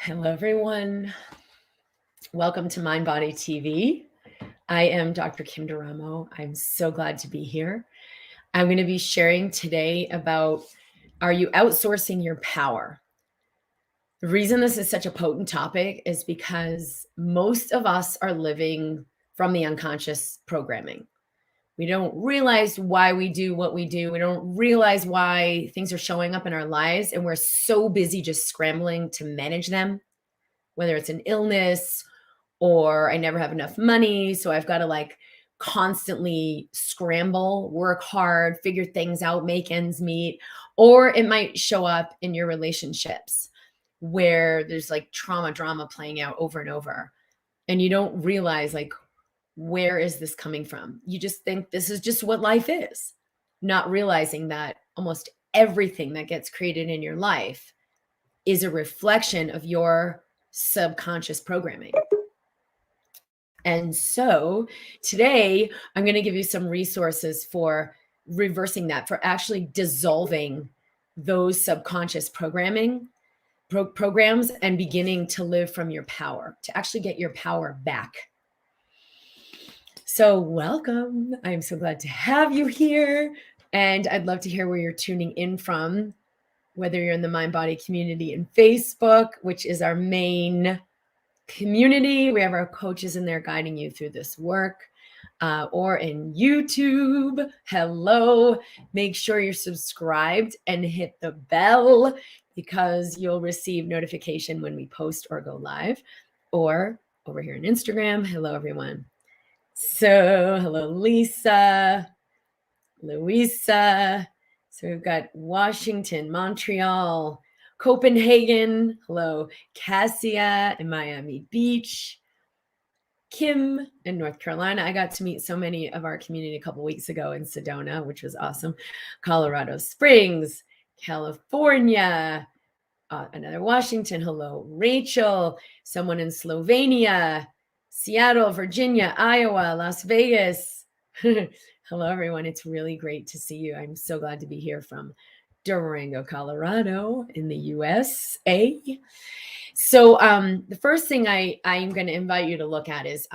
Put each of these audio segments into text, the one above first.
Hello, everyone. Welcome to MindBody TV. I am Dr. Kim Duramo. I'm so glad to be here. I'm going to be sharing today about, are you outsourcing your power? The reason this is such a potent topic is because most of us are living from the unconscious programming. We don't realize why we do what we do. We don't realize why things are showing up in our lives, and we're so busy just scrambling to manage them, whether it's an illness or I never have enough money, so I've got to constantly scramble, work hard, figure things out, make ends meet. Or it might show up in your relationships where there's trauma drama playing out over and over, and you don't realize where is this coming from? You just think this is just what life is, not realizing that almost everything that gets created in your life is a reflection of your subconscious programming. And so today I'm going to give you some resources for reversing that, for actually dissolving those subconscious programs and beginning to live from your power, to actually get your power back. So welcome. I'm so glad to have you here. And I'd love to hear where you're tuning in from, whether you're in the MindBody community in Facebook, which is our main community. We have our coaches in there guiding you through this work, or in YouTube. Hello. Make sure you're subscribed and hit the bell, because you'll receive notification when we post or go live. Or over here on Instagram. Hello, everyone. So hello, Lisa, Louisa. So we've got Washington, Montreal, Copenhagen. Hello, Cassia in Miami Beach, Kim in North Carolina. I got to meet so many of our community a couple weeks ago in Sedona, which was awesome. Colorado Springs, California, another Washington. Hello, Rachel. Someone in Slovenia, Seattle, Virginia, Iowa, Las Vegas. Hello, everyone. It's really great to see you. I'm so glad to be here from Durango, Colorado in the USA. So the first thing I'm going to invite you to look at is,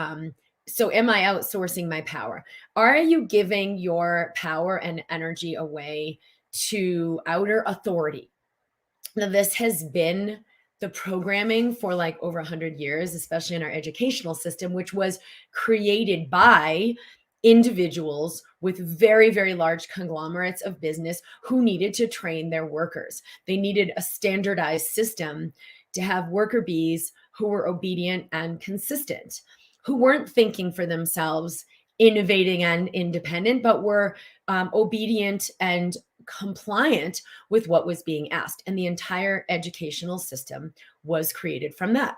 so am I outsourcing my power? Are you giving your power and energy away to outer authority? Now, this has been the programming for over 100 years, especially in our educational system, which was created by individuals with very, very large conglomerates of business who needed to train their workers. They needed a standardized system to have worker bees who were obedient and consistent, who weren't thinking for themselves, innovating and independent, but were obedient and compliant with what was being asked. And the entire educational system was created from that.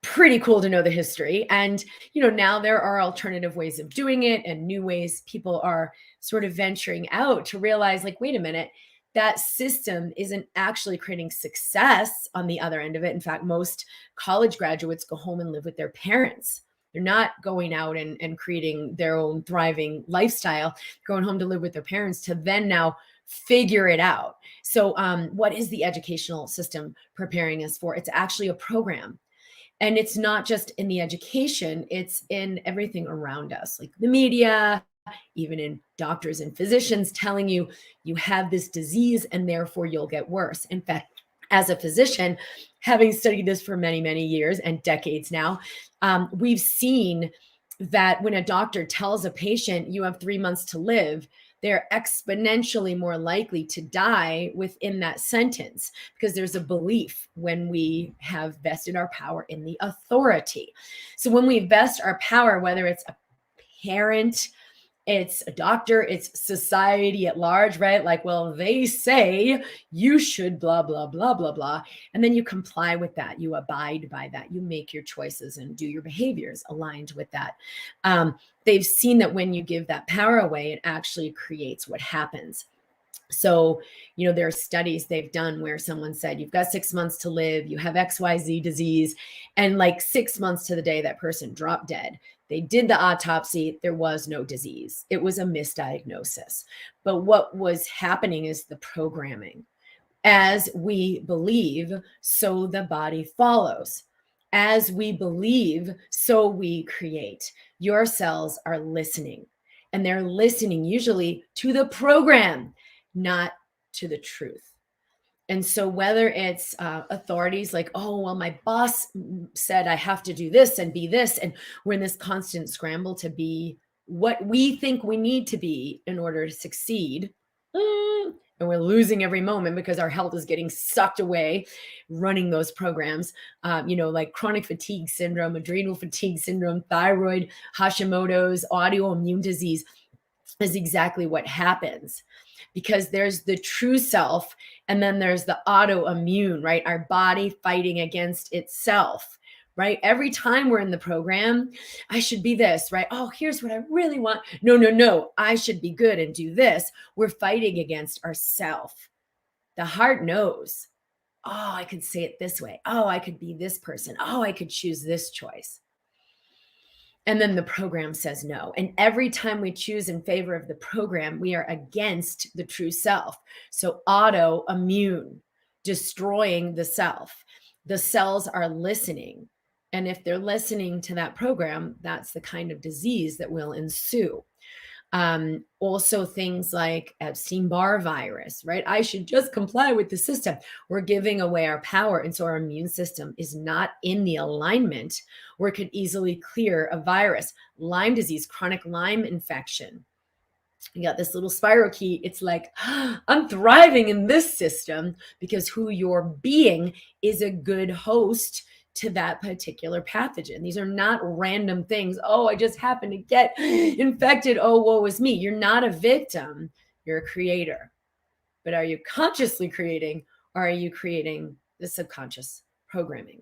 Pretty cool to know the history. And, now there are alternative ways of doing it and new ways people are sort of venturing out to realize, wait a minute, that system isn't actually creating success on the other end of it. In fact, most college graduates go home and live with their parents. They're not going out and creating their own thriving lifestyle, going home to live with their parents to then now figure it out. So what is the educational system preparing us for? It's actually a program. And it's not just in the education, it's in everything around us, like the media, even in doctors and physicians telling you, you have this disease and therefore you'll get worse. In fact, as a physician, having studied this for many, many years and decades now, we've seen that when a doctor tells a patient you have 3 months to live, they're exponentially more likely to die within that sentence, because there's a belief when we have vested our power in the authority. So when we vest our power, whether it's a parent, it's a doctor, it's society at large, right? Well, they say you should blah, blah, blah, blah, blah. And then you comply with that. You abide by that. You make your choices and do your behaviors aligned with that. They've seen that when you give that power away, it actually creates what happens. So, there are studies they've done where someone said, you've got 6 months to live, you have XYZ disease, and 6 months to the day that person dropped dead. They did the autopsy. There was no disease. It was a misdiagnosis. But what was happening is the programming. As we believe, so the body follows. As we believe, so we create. Your cells are listening, and they're listening usually to the program, not to the truth. And so whether it's authorities like, oh, well, my boss said I have to do this and be this, and we're in this constant scramble to be what we think we need to be in order to succeed. And we're losing every moment because our health is getting sucked away running those programs, like chronic fatigue syndrome, adrenal fatigue syndrome, thyroid, Hashimoto's, autoimmune disease is exactly what happens, because there's the true self and then there's the autoimmune, right? Our body fighting against itself, right? Every time we're in the program, I should be this, right? Oh, here's what I really want. No, I should be good and do this. We're fighting against ourself. The heart knows, oh, I could say it this way. Oh, I could be this person. Oh, I could choose this choice. And then the program says no. And every time we choose in favor of the program, we are against the true self. So autoimmune, destroying the self. The cells are listening. And if they're listening to that program, that's the kind of disease that will ensue. Also things like Epstein-Barr virus, right? I should just comply with the system. We're giving away our power. And so our immune system is not in the alignment where it could easily clear a virus. Lyme disease, chronic Lyme infection. You got this little spiral key. It's like, I'm thriving in this system because who you're being is a good host to that particular pathogen. These are not random things. Oh, I just happened to get infected. Oh, woe is me. You're not a victim. You're a creator. But are you consciously creating, or are you creating the subconscious programming?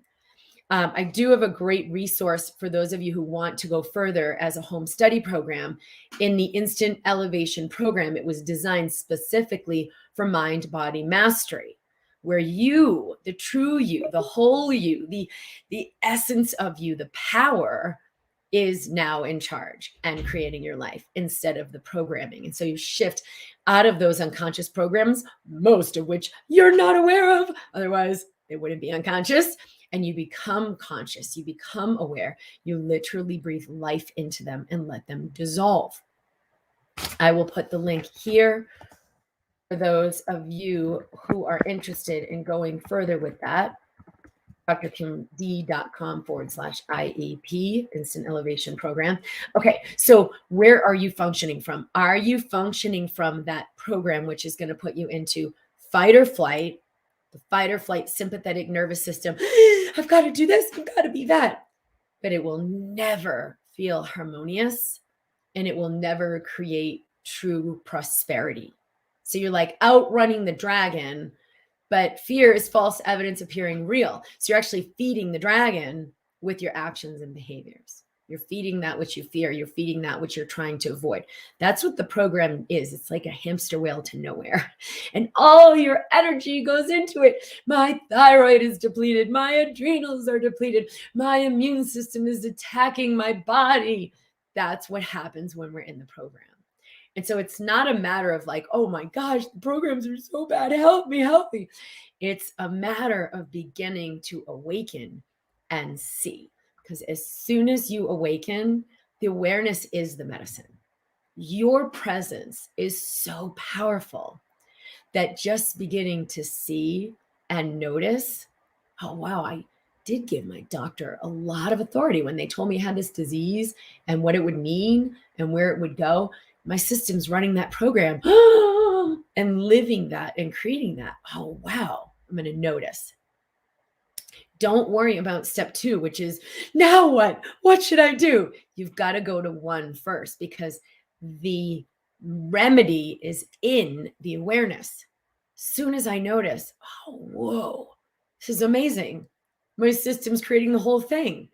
I do have a great resource for those of you who want to go further as a home study program. In the Instant Elevation program, it was designed specifically for mind-body mastery, where you, the true you, the whole you, the essence of you, the power is now in charge and creating your life instead of the programming. And so you shift out of those unconscious programs, most of which you're not aware of. Otherwise, they wouldn't be unconscious. And you become conscious, you become aware, you literally breathe life into them and let them dissolve. I will put the link here for those of you who are interested in going further with that. drkimd.com/IEP, Instant Elevation Program. Okay, so where are you functioning from? Are you functioning from that program, which is going to put you into fight or flight, the fight or flight sympathetic nervous system? I've got to do this. I've got to be that. But it will never feel harmonious, and it will never create true prosperity. So you're like outrunning the dragon, but fear is false evidence appearing real. So you're actually feeding the dragon with your actions and behaviors. You're feeding that which you fear. You're feeding that which you're trying to avoid. That's what the program is. It's like a hamster wheel to nowhere. And all your energy goes into it. My thyroid is depleted. My adrenals are depleted. My immune system is attacking my body. That's what happens when we're in the program. And so it's not a matter of like, oh my gosh, the programs are so bad. Help me, help me. It's a matter of beginning to awaken and see. Because as soon as you awaken, the awareness is the medicine. Your presence is so powerful that just beginning to see and notice, oh, wow, I did give my doctor a lot of authority when they told me I had this disease and what it would mean and where it would go. My system's running that program and living that and creating that. Oh, wow, I'm going to notice. Don't worry about step 2, which is, now what? What should I do? You've got to go to 1 first, because the remedy is in the awareness. Soon as I notice, oh, whoa, this is amazing. My system's creating the whole thing.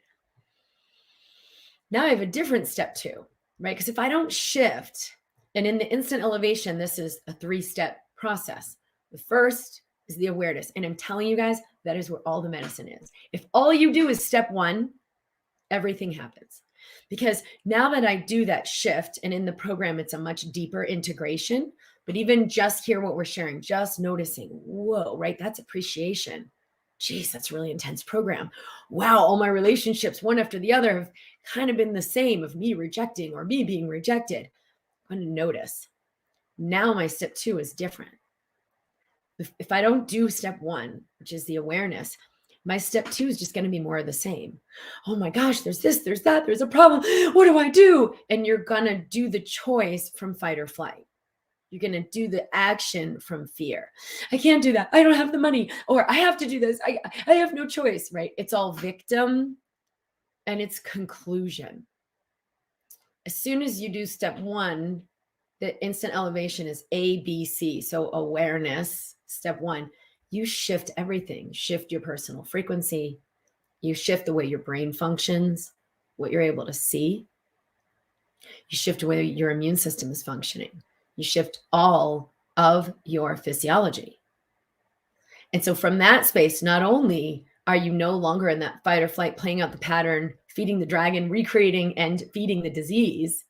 Now I have a different step 2, right? Because if I don't shift, and in the instant elevation, this is a 3-step process. The first is the awareness. And I'm telling you guys, that is where all the medicine is. If all you do is step 1, everything happens. Because now that I do that shift, and in the program, it's a much deeper integration, But even just hear what we're sharing, just noticing, whoa, right? That's appreciation. Geez, that's a really intense program. Wow, all my relationships, one after the other, have kind of been the same of me rejecting or me being rejected. I'm going to notice. Now my step 2 is different. If I don't do step 1, which is the awareness, my step 2 is just going to be more of the same. Oh my gosh, there's this, there's that, there's a problem. What do I do? And you're going to do the choice from fight or flight. You're going to do the action from fear. I can't do that. I don't have the money, or I have to do this. I have no choice, right? It's all victim and it's conclusion. As soon as you do step 1, the instant elevation is ABC. So awareness, step 1, you shift everything. Shift your personal frequency. You shift the way your brain functions, what you're able to see. You shift the way your immune system is functioning. You shift all of your physiology. And so from that space, not only are you no longer in that fight or flight, playing out the pattern, feeding the dragon, recreating and feeding the disease,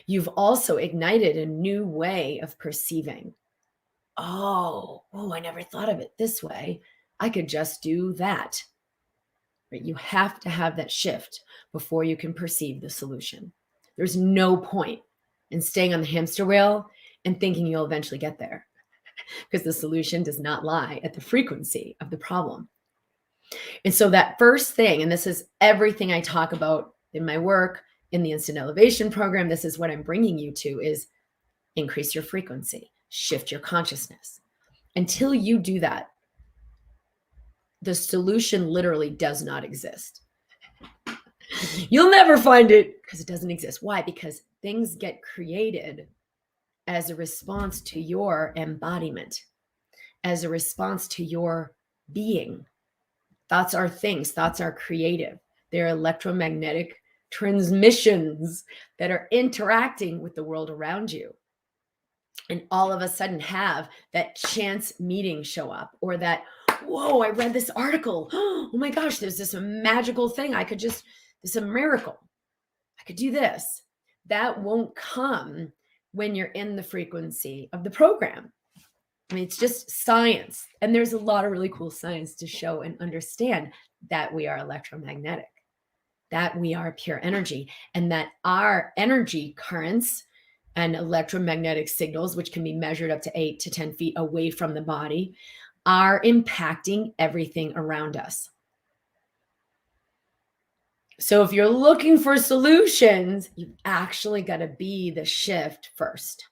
you've also ignited a new way of perceiving. Oh, I never thought of it this way. I could just do that. Right? You have to have that shift before you can perceive the solution. There's no point in staying on the hamster wheel and thinking you'll eventually get there, because the solution does not lie at the frequency of the problem. And so that first thing, and this is everything I talk about in my work, in the Instant Elevation program, this is what I'm bringing you to, is increase your frequency, shift your consciousness. Until you do that, the solution literally does not exist. You'll never find it because it doesn't exist. Why? Because things get created as a response to your embodiment, as a response to your being. Thoughts are things. Thoughts are creative. They're electromagnetic transmissions that are interacting with the world around you. And all of a sudden have that chance meeting show up, or that, whoa, I read this article. Oh my gosh, there's this magical thing. This is a miracle. I could do this. That won't come when you're in the frequency of the program. I mean, it's just science. And there's a lot of really cool science to show and understand that we are electromagnetic, that we are pure energy, and that our energy currents and electromagnetic signals, which can be measured up to 8 to 10 feet away from the body, are impacting everything around us. So if you're looking for solutions, you've actually got to be the shift first.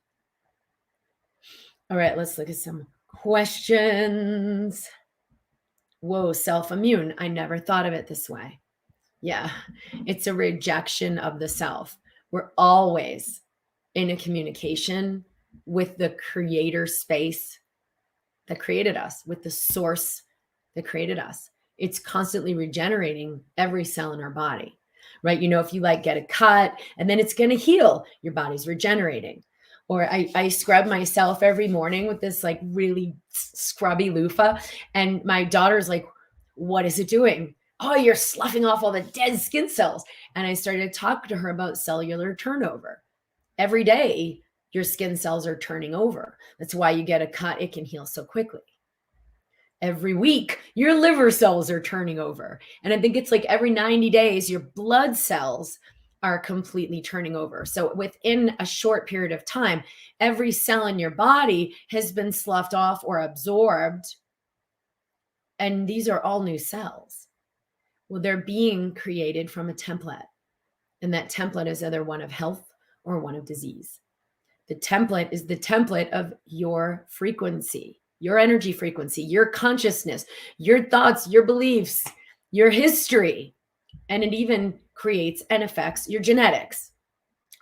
All right, let's look at some questions. Whoa, self-immune. I never thought of it this way. Yeah, it's a rejection of the self. We're always in a communication with the creator space that created us, with the source that created us. It's constantly regenerating every cell in our body, right? You know, if you get a cut and then it's going to heal, your body's regenerating. Or I scrub myself every morning with this really scrubby loofah. And my daughter's like, what is it doing? Oh, you're sloughing off all the dead skin cells. And I started to talk to her about cellular turnover. Every day, your skin cells are turning over. That's why you get a cut. It can heal so quickly. Every week, your liver cells are turning over. And I think it's every 90 days, your blood cells are completely turning over. So within a short period of time, every cell in your body has been sloughed off or absorbed. And these are all new cells. Well, they're being created from a template. And that template is either one of health or one of disease. The template is the template of your frequency, your energy frequency, your consciousness, your thoughts, your beliefs, your history. And it even creates and affects your genetics.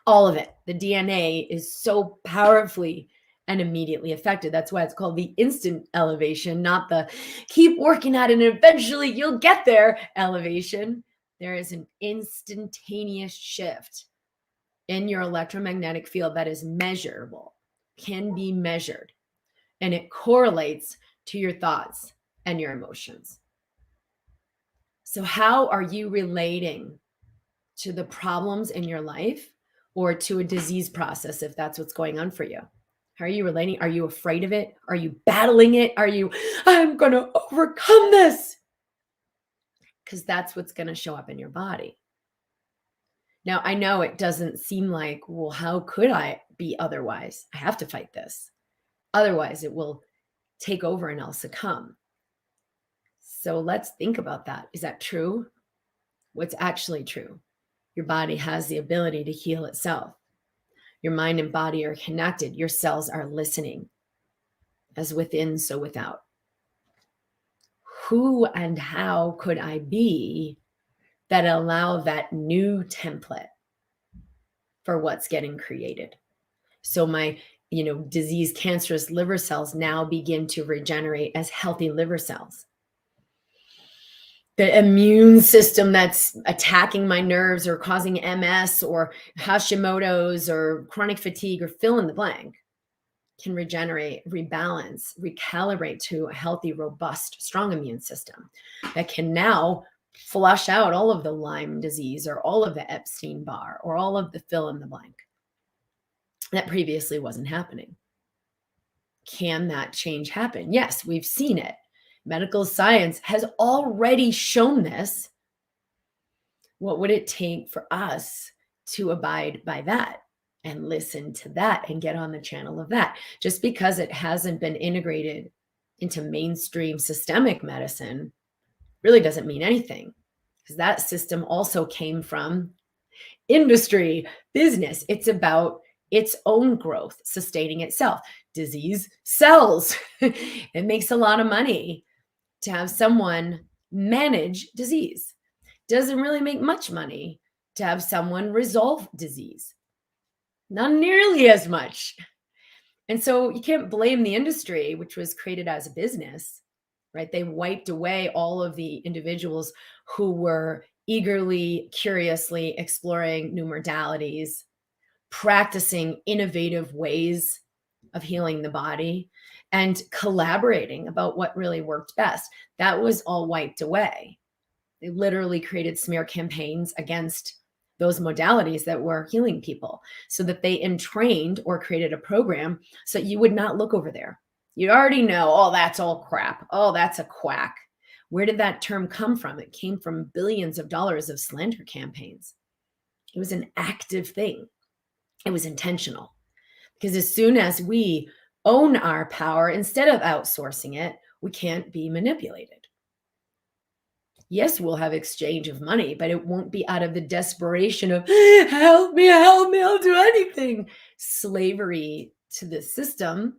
All of it. The DNA is so powerfully and immediately affected. That's why it's called the instant elevation, not the keep working at it and eventually you'll get there elevation. There is an instantaneous shift in your electromagnetic field that is measurable, can be measured, and it correlates to your thoughts and your emotions. So how are you relating to the problems in your life or to a disease process if that's what's going on for you? How are you relating? Are you afraid of it? Are you battling it? Are you, I'm going to overcome this? Because that's what's going to show up in your body. Now, I know it doesn't seem like, well, how could I be otherwise? I have to fight this. Otherwise, it will take over and I'll succumb. So let's think about that. Is that true? What's actually true? Your body has the ability to heal itself. Your mind and body are connected. Your cells are listening. As within, so without. Who and how could I be that allow that new template for what's getting created? So my, diseased cancerous liver cells now begin to regenerate as healthy liver cells. The immune system that's attacking my nerves or causing MS or Hashimoto's or chronic fatigue or fill in the blank can regenerate, rebalance, recalibrate to a healthy, robust, strong immune system that can now flush out all of the Lyme disease or all of the Epstein-Barr or all of the fill in the blank that previously wasn't happening. Can that change happen? Yes, we've seen it. Medical science has already shown this. What would it take for us to abide by that and listen to that and get on the channel of that? Just because it hasn't been integrated into mainstream systemic medicine really doesn't mean anything, because that system also came from industry, business. It's about its own growth, sustaining itself. Disease sells. It makes a lot of money to have someone manage disease. Doesn't really make much money to have someone resolve disease. Not nearly as much. And so you can't blame the industry, which was created as a business, right? They wiped away all of the individuals who were eagerly, curiously exploring new modalities, practicing innovative ways of healing the body, and collaborating about what really worked best. That was all wiped away. They literally created smear campaigns against those modalities that were healing people so that they entrained or created a program so you would not look over there. You already know, oh, that's all crap. Oh, that's a quack. Where did that term come from? It came from billions of dollars of slander campaigns. It was an active thing. It was intentional. Because as soon as we own our power, instead of outsourcing it, we can't be manipulated. Yes, we'll have exchange of money, but it won't be out of the desperation of, help me, I'll do anything. Slavery to the system.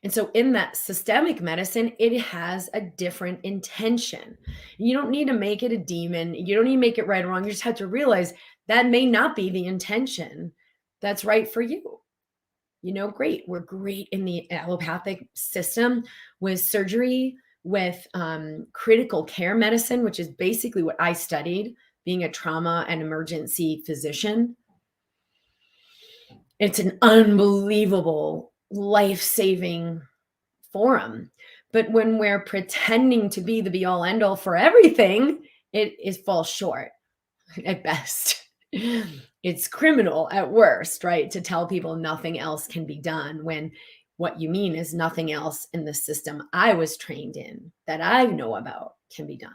And so in that systemic medicine, it has a different intention. You don't need to make it a demon. You don't need to make it right or wrong. You just have to realize that may not be the intention that's right for you. Great. We're great in the allopathic system with surgery, with critical care medicine, which is basically what I studied, being a trauma and emergency physician. It's an unbelievable, life-saving forum. But when we're pretending to be the be-all end-all for everything, it falls short at best. It's criminal at worst, right? To tell people nothing else can be done when what you mean is nothing else in the system I was trained in that I know about can be done.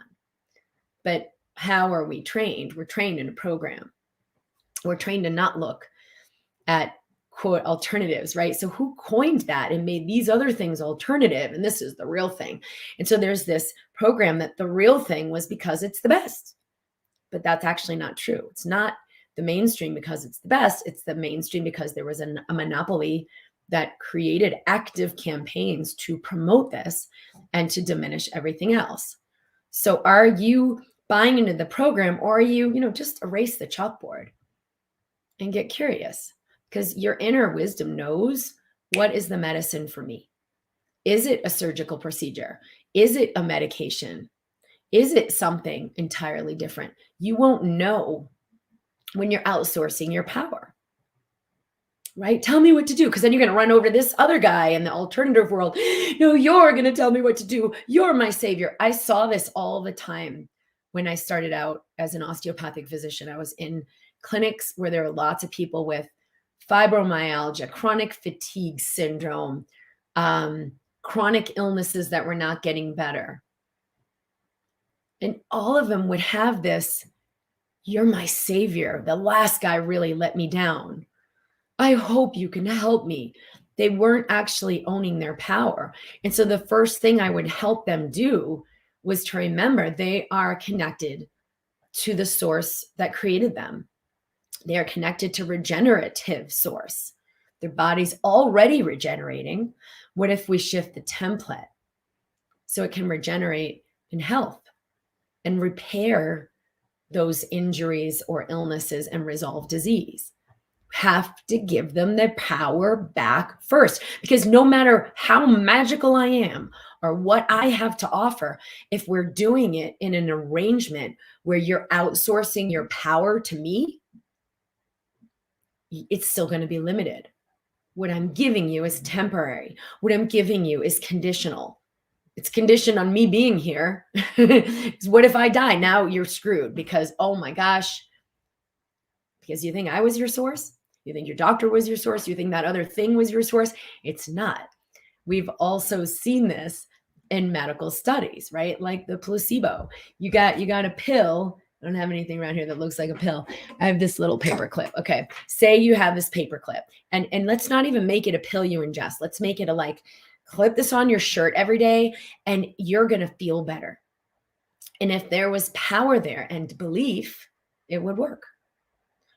But how are we trained? We're trained in a program. We're trained to not look at quote alternatives, right? So who coined that and made these other things alternative? And this is the real thing. And so there's this program that the real thing was because it's the best. But that's actually not true. It's not the mainstream because it's the best. It's the mainstream because there was a monopoly that created active campaigns to promote this and to diminish everything else. So are you buying into the program, or are you, just erase the chalkboard and get curious? Because your inner wisdom knows what is the medicine for me. Is it a surgical procedure? Is it a medication? Is it something entirely different? You won't know when you're outsourcing your power, right? Tell me what to do, because then you're going to run over to this other guy in the alternative world. No, you're going to tell me what to do. You're my savior. I saw this all the time when I started out as an osteopathic physician. I was in clinics where there were lots of people with fibromyalgia, chronic fatigue syndrome, chronic illnesses that were not getting better. And all of them would have this, you're my savior. The last guy really let me down. I hope you can help me. They weren't actually owning their power. And so the first thing I would help them do was to remember they are connected to the source that created them. They are connected to regenerative source. Their body's already regenerating. What if we shift the template so it can regenerate in health and repair those injuries or illnesses and resolve disease? Have to give them their power back first, because no matter how magical I am or what I have to offer, if we're doing it in an arrangement where you're outsourcing your power to me, it's still going to be limited. What I'm giving you is temporary. What I'm giving you is conditional. It's conditioned on me being here. What if I die? Now you're screwed because, oh my gosh, because you think I was your source? You think your doctor was your source? You think that other thing was your source? It's not. We've also seen this in medical studies, right? Like the placebo. You got a pill. I don't have anything around here that looks like a pill. I have this little paper clip. Okay. Say you have this paper clip, and let's not even make it a pill you ingest. Let's make it a like, clip this on your shirt every day and you're going to feel better. And if there was power there and belief, it would work.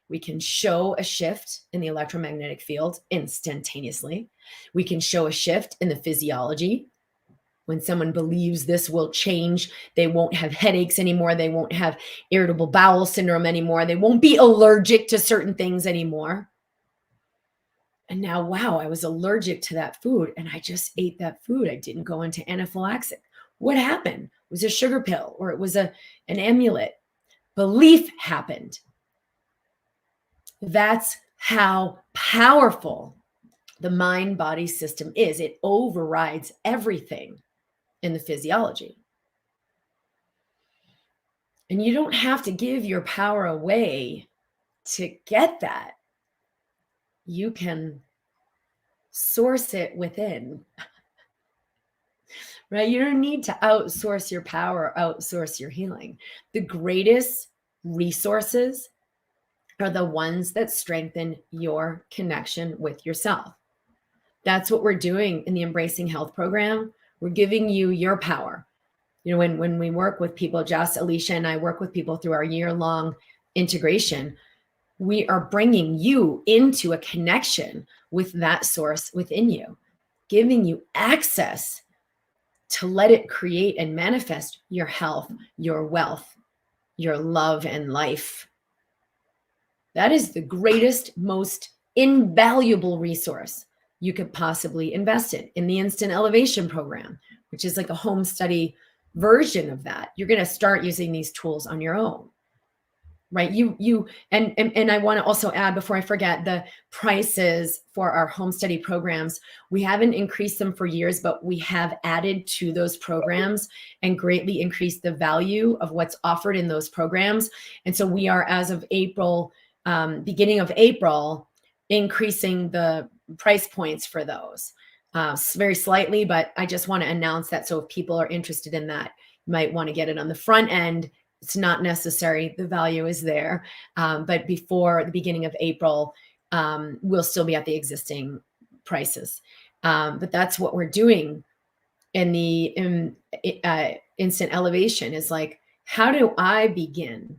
We can show a shift in the electromagnetic field instantaneously. We can show a shift in the physiology. When someone believes this will change, they won't have headaches anymore. They won't have irritable bowel syndrome anymore. They won't be allergic to certain things anymore. And now, wow, I was allergic to that food and I just ate that food. I didn't go into anaphylaxis. What happened? It was a sugar pill or it was an amulet. Belief happened. That's how powerful the mind-body system is. It overrides everything in the physiology. And you don't have to give your power away to get that. You can source it within, right? You don't need to outsource your power, outsource your healing. The greatest resources are the ones that strengthen your connection with yourself. That's what we're doing in the Embracing Health program. We're giving you your power. You know, when we work with people, Jess, Alicia, and I work with people through our year-long integration, we are bringing you into a connection with that source within you, giving you access to let it create and manifest your health, your wealth, your love and life. That is the greatest, most invaluable resource you could possibly invest in the Instant Elevation program, which is like a home study version of that. You're going to start using these tools on your own. Right. And I want to also add, before I forget, the prices for our home study programs. We haven't increased them for years, but we have added to those programs and greatly increased the value of what's offered in those programs. And so we are, as of April, beginning of April, increasing the price points for those very slightly. But I just want to announce that. So if people are interested in that, you might want to get it on the front end. It's not necessary. The value is there. But before the beginning of April, we'll still be at the existing prices. But that's what we're doing in the Instant Elevation, is like, how do I begin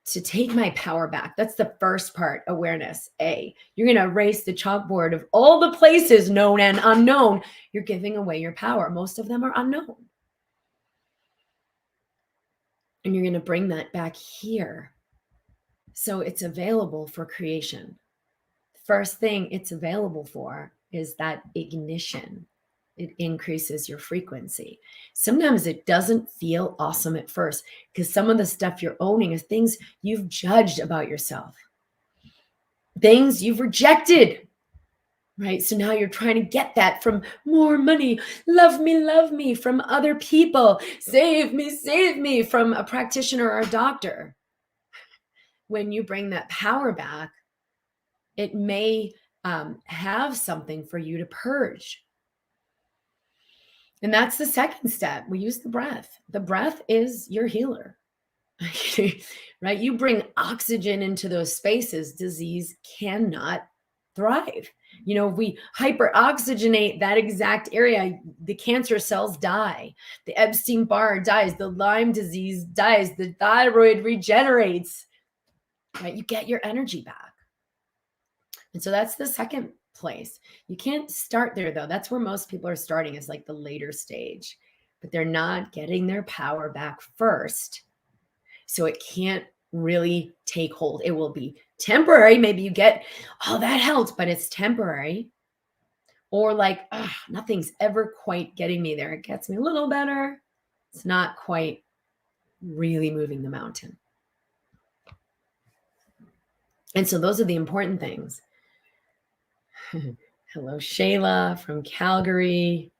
to take my power back? That's the first part, awareness. You're going to erase the chalkboard of all the places known and unknown. You're giving away your power. Most of them are unknown. And you're going to bring that back here. So it's available for creation. First thing it's available for is that ignition. It increases your frequency. Sometimes it doesn't feel awesome at first because some of the stuff you're owning is things you've judged about yourself, things you've rejected. Right? So now you're trying to get that from more money, love me from other people, save me from a practitioner or a doctor. When you bring that power back It may have something for you to purge. And that's the second step. We use the breath. The breath is your healer, right? You bring oxygen into those spaces, disease cannot thrive. If we hyperoxygenate that exact area, the cancer cells die, the Epstein-Barr dies, the Lyme disease dies, the thyroid regenerates, right? You get your energy back. And so that's the second place. You can't start there though. That's where most people are starting, is like the later stage, but they're not getting their power back first. So it can't really take hold. It will be temporary. Maybe you get, oh, that helped, but it's temporary. Or like, nothing's ever quite getting me there. It gets me a little better. It's not quite really moving the mountain. And so those are the important things. Hello, Shayla from Calgary.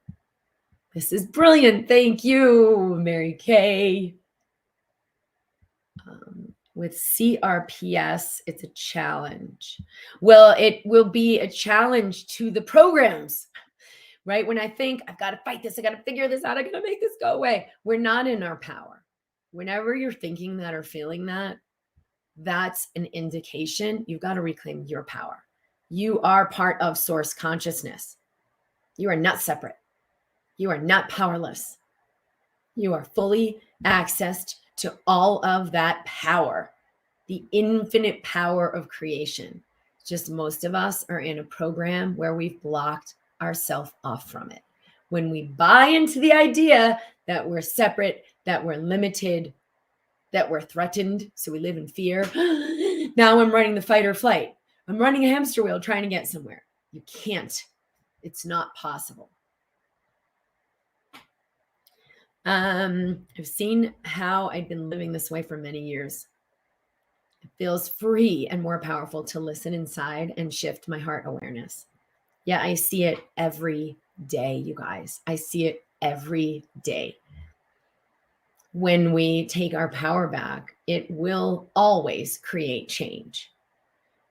This is brilliant. Thank you, Mary Kay. With CRPS, it's a challenge. Well, it will be a challenge to the programs, right? When I think I've got to fight this, I got to figure this out, I got to make this go away. We're not in our power. Whenever you're thinking that or feeling that, that's an indication you've got to reclaim your power. You are part of source consciousness. You are not separate. You are not powerless. You are fully accessed to all of that power, the infinite power of creation. Just most of us are in a program where we've blocked ourselves off from it. When we buy into the idea that we're separate, that we're limited, that we're threatened, so we live in fear. Now I'm running the fight or flight. I'm running a hamster wheel trying to get somewhere. You can't. It's not possible. I've seen how I've been living this way for many years. It feels free and more powerful to listen inside and shift my heart awareness. Yeah, I see it every day, you guys. I see it every day. When we take our power back, it will always create change.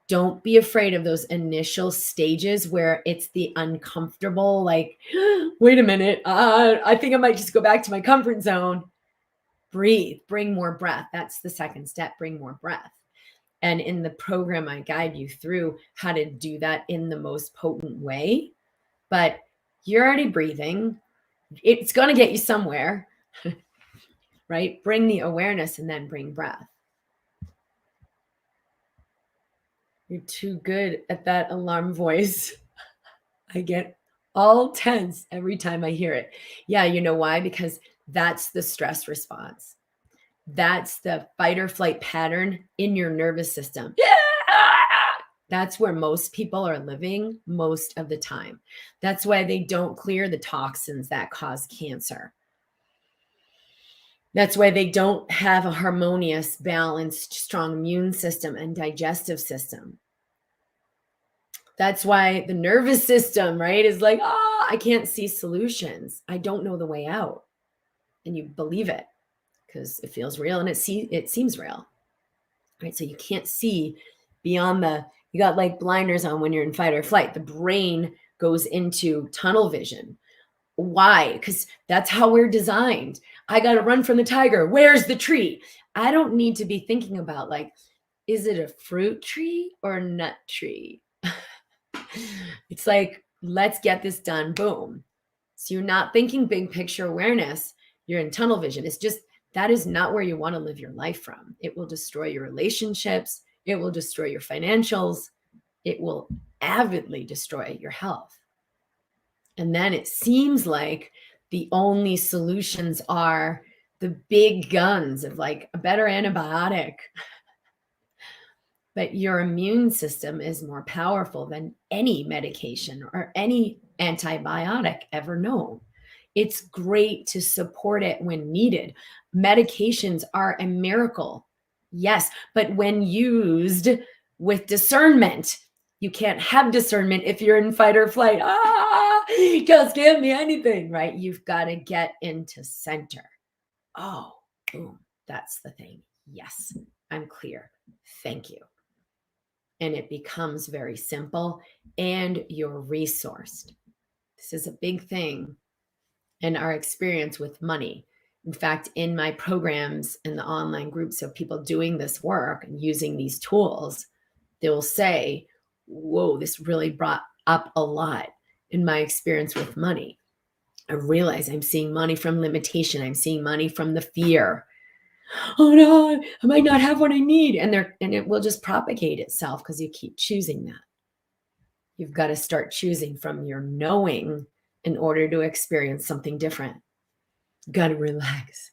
Don't be afraid of those initial stages where it's the uncomfortable, like, wait a minute, I think I might just go back to my comfort zone. Breathe, bring more breath. That's the second step, bring more breath. And in the program, I guide you through how to do that in the most potent way. But you're already breathing. It's going to get you somewhere, right? Bring the awareness and then bring breath. You're too good at that alarm voice. I get all tense every time I hear it. Yeah, you know why? Because that's the stress response. That's the fight or flight pattern in your nervous system. Yeah! That's where most people are living most of the time. That's why they don't clear the toxins that cause cancer. That's why they don't have a harmonious, balanced, strong immune system and digestive system. That's why the nervous system, right, is like, I can't see solutions. I don't know the way out. And you believe it because it feels real and it seems real, right? So you can't see beyond you got like blinders on when you're in fight or flight. The brain goes into tunnel vision. Why? Because that's how we're designed. I got to run from the tiger. Where's the tree? I don't need to be thinking about like, is it a fruit tree or a nut tree? It's like, let's get this done. Boom. So you're not thinking big picture awareness. You're in tunnel vision. It's just, that is not where you want to live your life from. It will destroy your relationships. It will destroy your financials. It will avidly destroy your health. And then it seems like the only solutions are the big guns of like a better antibiotic. But your immune system is more powerful than any medication or any antibiotic ever known. It's great to support it when needed. Medications are a miracle. Yes, but when used with discernment, you can't have discernment if you're in fight or flight. Just give me anything, right? You've got to get into center. Oh, boom. That's the thing. Yes, I'm clear. Thank you. and it becomes very simple and you're resourced. This is a big thing in our experience with money. In fact, in my programs and the online groups of people doing this work and using these tools, they will say, whoa, this really brought up a lot in my experience with money. I realize I'm seeing money from limitation. I'm seeing money from the fear. Oh no, I might not have what I need. And it will just propagate itself because you keep choosing that. You've got to start choosing from your knowing in order to experience something different. You've got to relax.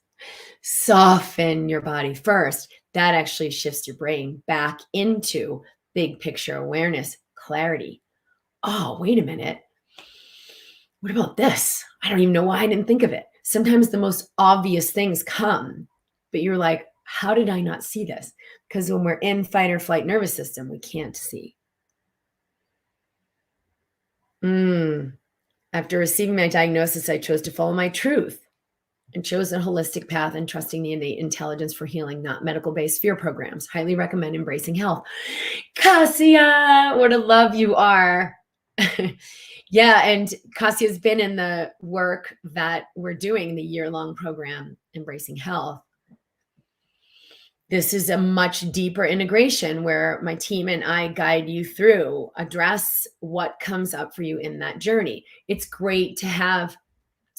Soften your body first. That actually shifts your brain back into big picture awareness, clarity. Oh, wait a minute. What about this? I don't even know why I didn't think of it. Sometimes the most obvious things come, but you're like, how did I not see this? Because when we're in fight or flight nervous system, we can't see. After receiving my diagnosis, I chose to follow my truth and chose a holistic path and trusting the innate intelligence for healing, not medical-based fear programs. Highly recommend embracing health. Cassia, what a love you are. Yeah, and Kassia's been in the work that we're doing, the year-long program, Embracing Health. This is a much deeper integration where my team and I guide you through, address what comes up for you in that journey. It's great to have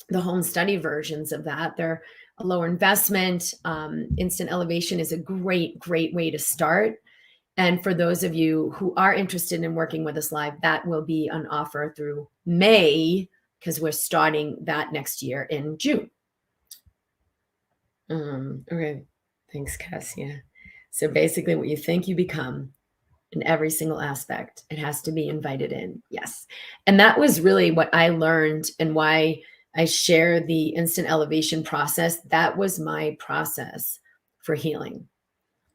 the home study versions of that. They're a lower investment. Instant Elevation is a great, great way to start. And for those of you who are interested in working with us live, that will be on offer through May because we're starting that next year in June. Okay. Thanks, Cassia. So basically what you think you become in every single aspect, it has to be invited in. Yes. And that was really what I learned and why I share the Instant Elevation process. That was my process for healing.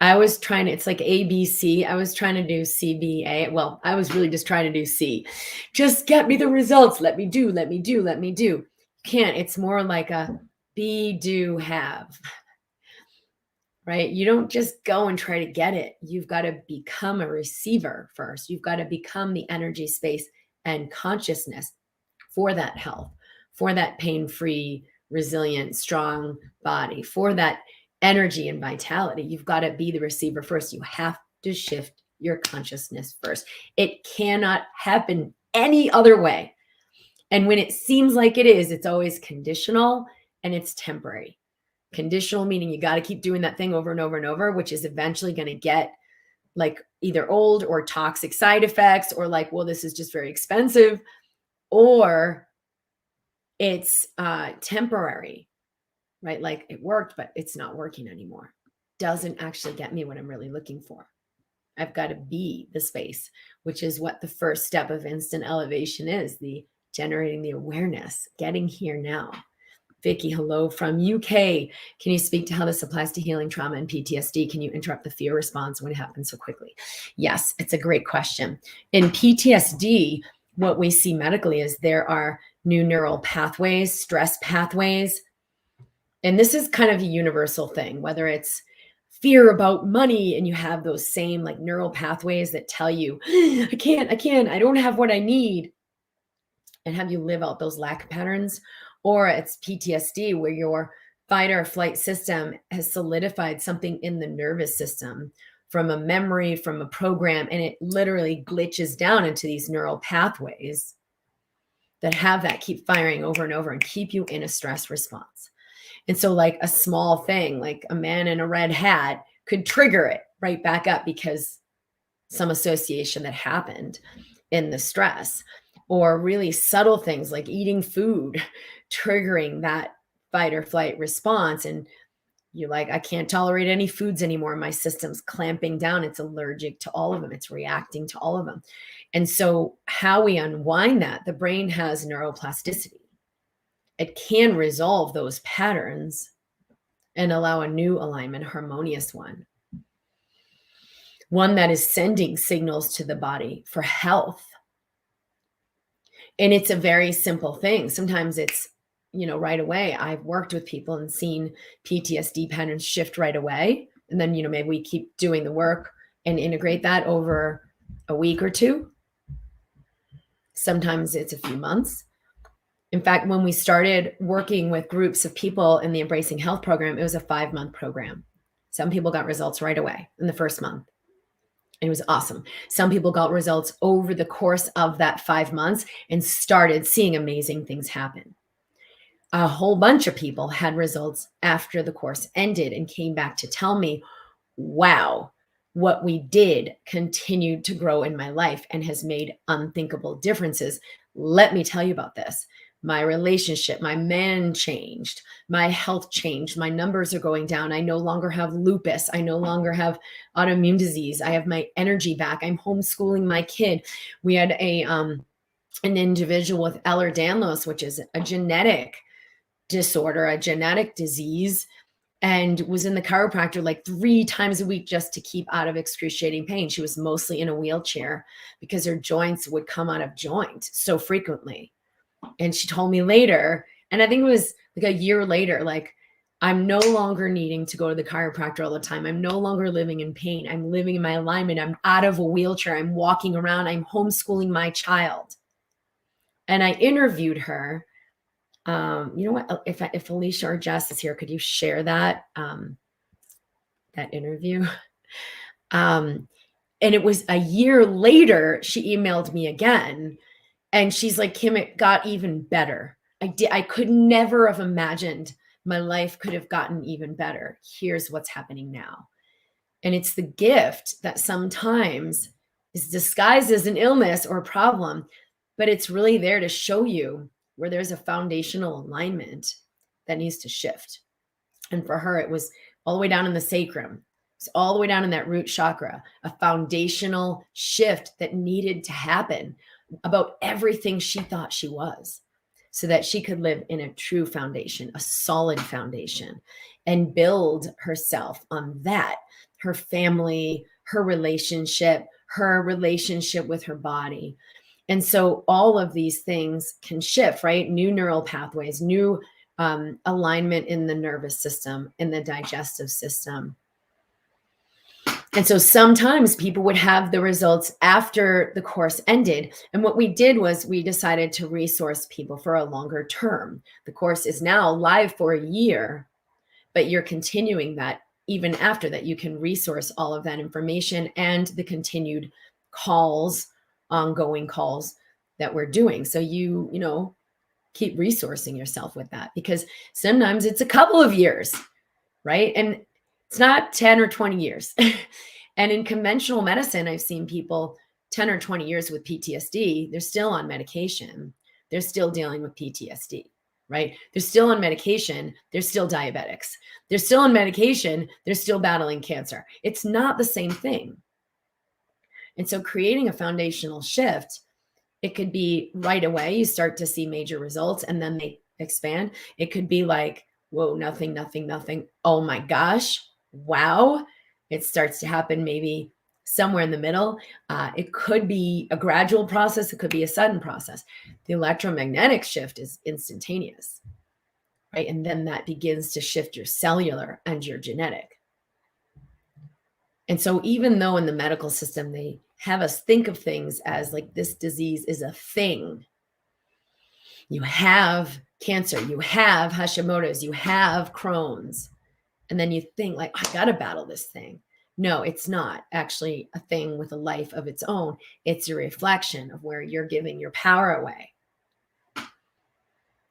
I was trying to, it's like ABC. I was trying to do CBA. Well, I was really just trying to do C. Just get me the results. Let me do. You can't. It's more like a be, do, have. Right? You don't just go and try to get it. You've got to become a receiver first. You've got to become the energy, space, and consciousness for that health, for that pain-free, resilient, strong body, for that energy and vitality. You've got to be the receiver first. You have to shift your consciousness first. It cannot happen any other way. And when it seems like it is, it's always conditional and it's temporary. Conditional meaning you got to keep doing that thing over and over and over, which is eventually going to get like either old or toxic side effects or like, well, this is just very expensive, or it's temporary, right? Like it worked, but it's not working anymore. Doesn't actually get me what I'm really looking for. I've got to be the space, which is what the first step of Instant Elevation is, the generating the awareness, getting here now. Vicky, hello from UK. Can you speak to how this applies to healing trauma and PTSD? Can you interrupt the fear response when it happens so quickly? Yes, it's a great question. In PTSD, what we see medically is there are new neural pathways, stress pathways. And this is kind of a universal thing, whether it's fear about money and you have those same like neural pathways that tell you, I can't, I don't have what I need, and have you live out those lack patterns. Or it's PTSD where your fight or flight system has solidified something in the nervous system from a memory, from a program, and it literally glitches down into these neural pathways that have that keep firing over and over and keep you in a stress response. And so like a small thing, like a man in a red hat could trigger it right back up because some association that happened in the stress. Or really subtle things like eating food, triggering that fight or flight response. And you're like, I can't tolerate any foods anymore. My system's clamping down. It's allergic to all of them. It's reacting to all of them. And so how we unwind that, the brain has neuroplasticity. It can resolve those patterns and allow a new alignment, harmonious one. One that is sending signals to the body for health. And it's a very simple thing. Sometimes it's, right away. I've worked with people and seen PTSD patterns shift right away. And then, maybe we keep doing the work and integrate that over a week or two. Sometimes it's a few months. In fact, when we started working with groups of people in the Embracing Health program, it was a 5-month program. Some people got results right away in the first month. It was awesome. Some people got results over the course of that 5 months and started seeing amazing things happen. A whole bunch of people had results after the course ended and came back to tell me, wow, what we did continued to grow in my life and has made unthinkable differences. Let me tell you about this. My relationship, my man changed, my health changed, my numbers are going down. I no longer have lupus. I no longer have autoimmune disease. I have my energy back. I'm homeschooling my kid. We had an individual with Ehlers-Danlos, which is a genetic disorder, a genetic disease, and was in the chiropractor like 3 times a week just to keep out of excruciating pain. She was mostly in a wheelchair because her joints would come out of joint so frequently. And she told me later, and I think it was like a year later, like, I'm no longer needing to go to the chiropractor all the time. I'm no longer living in pain. I'm living in my alignment. I'm out of a wheelchair. I'm walking around. I'm homeschooling my child. And I interviewed her. You know what? If Alicia or Jess is here, could you share that that interview? And it was a year later, she emailed me again, and she's like, Kim, it got even better. I could never have imagined my life could have gotten even better. Here's what's happening now. And it's the gift that sometimes is disguised as an illness or a problem, but it's really there to show you where there's a foundational alignment that needs to shift. And for her, it was all the way down in the sacrum. It's all the way down in that root chakra, a foundational shift that needed to happen about everything she thought she was, so that she could live in a true foundation, a solid foundation, and build herself on that, her family, her relationship with her body. And so all of these things can shift, right? New neural pathways, new alignment in the nervous system, in the digestive system. And so sometimes people would have the results after the course ended. And what we did was we decided to resource people for a longer term. The course is now live for a year, but you're continuing that even after that. You can resource all of that information and the continued calls, ongoing calls that we're doing. So you know, keep resourcing yourself with that, because sometimes it's a couple of years, right? And it's not 10 or 20 years. And in conventional medicine, I've seen people 10 or 20 years with PTSD, they're still on medication. They're still dealing with PTSD, right? They're still on medication. They're still diabetics. They're still on medication. They're still battling cancer. It's not the same thing. And so creating a foundational shift, it could be right away, you start to see major results and then they expand. It could be like, whoa, nothing. Oh my gosh, wow. It starts to happen maybe somewhere in the middle. It could be a gradual process. It could be a sudden process. The electromagnetic shift is instantaneous, right? And then that begins to shift your cellular and your genetic. And so even though in the medical system, they have us think of things as like this disease is a thing. You have cancer, you have Hashimoto's, you have Crohn's. And then you think like, I got to battle this thing. No, it's not actually a thing with a life of its own. It's a reflection of where you're giving your power away,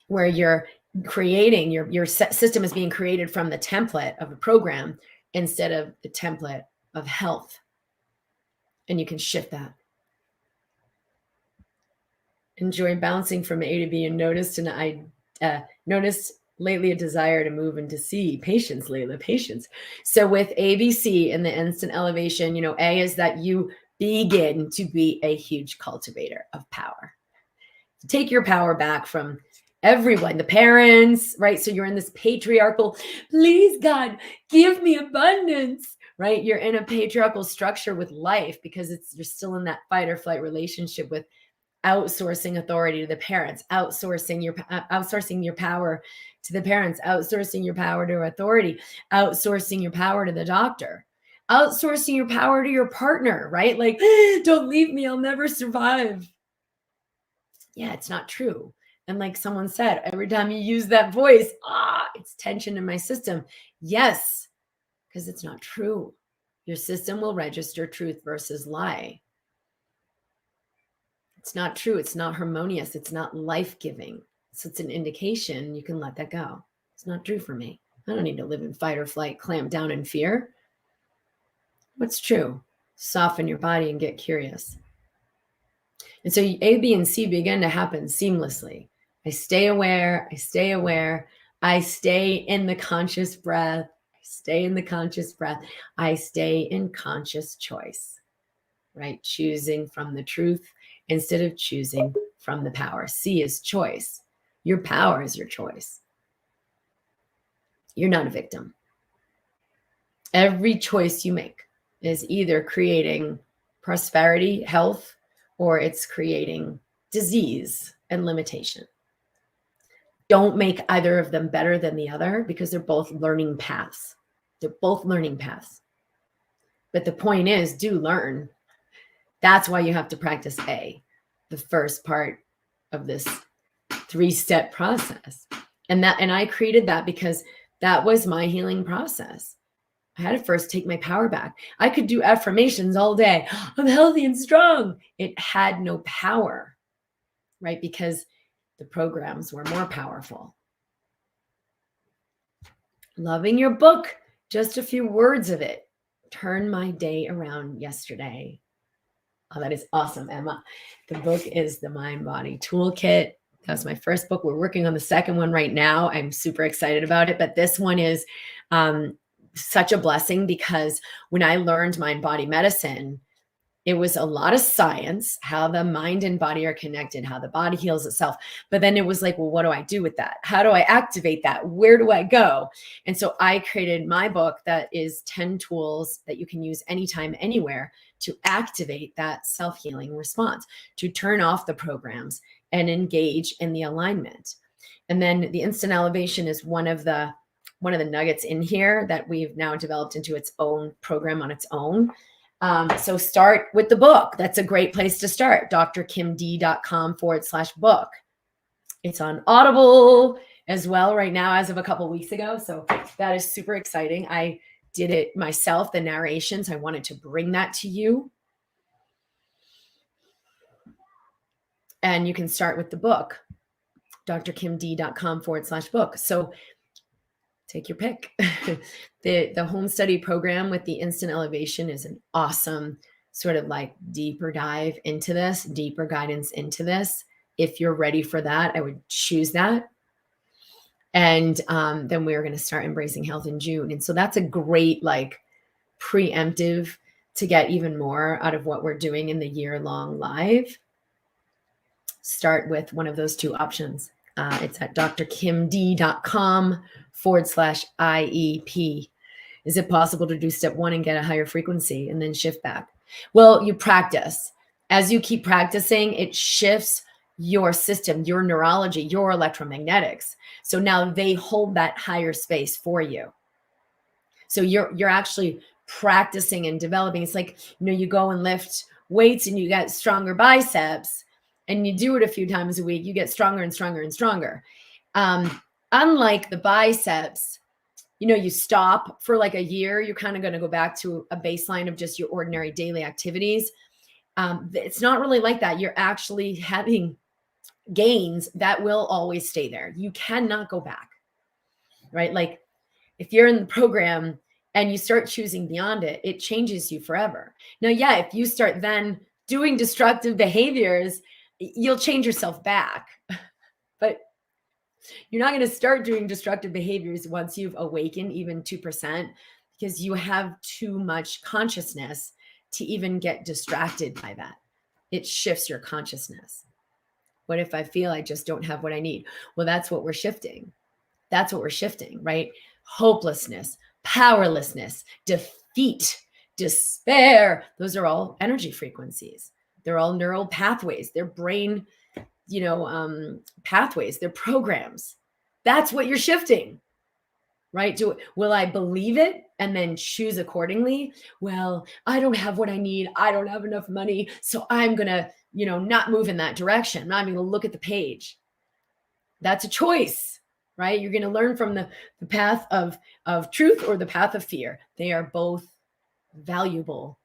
where you're creating your system is being created from the template of a program instead of the template of health. And you can shift that. Enjoy bouncing from A to B and noticed lately a desire to move into C. Patience, Layla, patience. So with ABC and the instant elevation, you know, A is that you begin to be a huge cultivator of power. Take your power back from everyone, the parents, right? So you're in this patriarchal, please God, give me abundance, right? You're in a patriarchal structure with life because you're still in that fight or flight relationship with outsourcing authority to the parents, outsourcing your power to the parents, outsourcing your power to authority, outsourcing your power to the doctor, outsourcing your power to your partner, right? Like, don't leave me, I'll never survive. Yeah, it's not true. And like someone said, every time you use that voice, it's tension in my system. Yes, because it's not true. Your system will register truth versus lie. It's not true. It's not harmonious. It's not life-giving. So it's an indication you can let that go. It's not true for me. I don't need to live in fight or flight, clamp down in fear. What's true? Soften your body and get curious. And so A, B, and C begin to happen seamlessly. I stay aware. I stay aware. I stay in the conscious breath. I stay in the conscious breath. I stay in conscious choice, right? Choosing from the truth instead of choosing from the power. C is choice. Your power is your choice. You're not a victim. Every choice you make is either creating prosperity, health, or it's creating disease and limitation. Don't make either of them better than the other because they're both learning paths. They're both learning paths. But the point is, do learn. That's why you have to practice A, the first part of this 3-step process. And I created that because that was my healing process. I had to first take my power back. I could do affirmations all day. I'm healthy and strong. It had no power, right? Because the programs were more powerful. Loving your book, just a few words of it. Turned my day around yesterday. Oh, that is awesome, Emma. The book is the MindBody Toolkit. That was my first book. We're working on the second one right now. I'm super excited about it. But this one is such a blessing because when I learned mind-body medicine, it was a lot of science, how the mind and body are connected, how the body heals itself. But then it was like, well, what do I do with that? How do I activate that? Where do I go? And so I created my book that is 10 tools that you can use anytime, anywhere to activate that self-healing response, to turn off the programs and engage in the alignment. And then the instant elevation is one of the nuggets in here that we've now developed into its own program on its own. So start with the book. That's a great place to start. drkimd.com/book. It's on Audible as well right now as of a couple of weeks ago. So that is super exciting. I did it myself, the narrations. I wanted to bring that to you. And you can start with the book, drkimd.com/book. So take your pick. The home study program with the instant elevation is an awesome sort of like deeper dive into this, deeper guidance into this. If you're ready for that, I would choose that. And then we're going to start embracing health in June. And so that's a great like preemptive to get even more out of what we're doing in the year-long live. Start with one of those two options. It's at drkimd.com/IEP. Is it possible to do step 1 and get a higher frequency and then shift back? Well, you practice. As you keep practicing, it shifts your system, your neurology, your electromagnetics. So now they hold that higher space for you. So you're actually practicing and developing. It's like, you go and lift weights and you get stronger biceps. And you do it a few times a week, you get stronger and stronger and stronger. Unlike the biceps, you stop for like a year, you're kind of going to go back to a baseline of just your ordinary daily activities. It's not really like that. You're actually having gains that will always stay there. You cannot go back, right? Like if you're in the program and you start choosing beyond it, it changes you forever. Now, yeah, if you start then doing destructive behaviors, you'll change yourself back, but you're not going to start doing destructive behaviors once you've awakened even 2%, because you have too much consciousness to even get distracted by that. It shifts your consciousness. What if I feel I just don't have what I need? Well, that's what we're shifting. That's what we're shifting, right? Hopelessness, powerlessness, defeat, despair. Those are all energy frequencies. They're all neural pathways. They're brain, pathways. They're programs. That's what you're shifting. right? Will I believe it and then choose accordingly? Well, I don't have what I need. I don't have enough money. So I'm going to, not move in that direction. I'm not even going to look at the page. That's a choice, right? You're going to learn from the path of truth or the path of fear. They are both valuable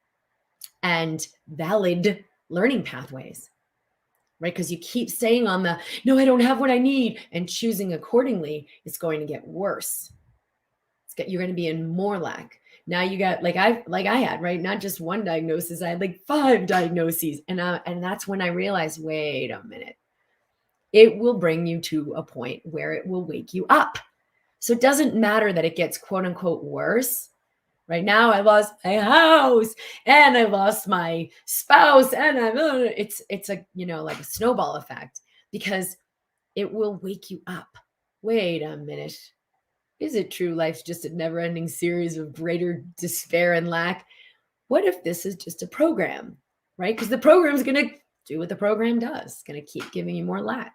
and valid learning pathways, right? Because you keep staying on the, no, I don't have what I need, and choosing accordingly, it's going to get worse. You're going to be in more lack. Now you got, like I had, right? Not just one diagnosis. I had like 5 diagnoses. And that's when I realized, wait a minute. It will bring you to a point where it will wake you up. So it doesn't matter that it gets quote unquote worse. Right now I lost my house and I lost my spouse and it's a, like a snowball effect, because it will wake you up. Wait a minute. Is it true life's just a never-ending series of greater despair and lack? What if this is just a program, right? Because the program is going to do what the program does. It's going to keep giving you more lack.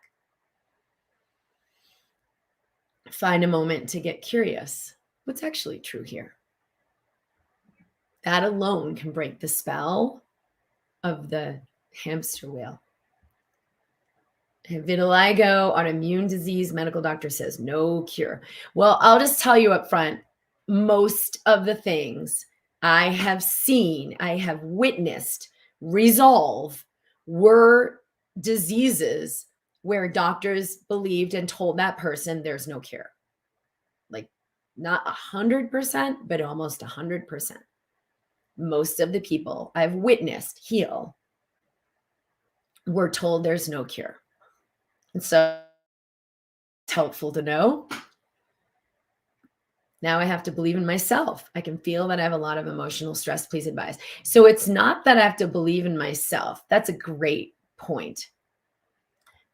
Find a moment to get curious. What's actually true here? That alone can break the spell of the hamster wheel. Vitiligo, autoimmune disease, medical doctor says no cure. Well, I'll just tell you up front, most of the things I have seen, I have witnessed resolve were diseases where doctors believed and told that person there's no cure. Like not 100%, but almost 100%. Most of the people I've witnessed heal were told there's no cure. And so it's helpful to know. Now I have to believe in myself. I can feel that I have a lot of emotional stress. Please advise. So it's not that I have to believe in myself. That's a great point.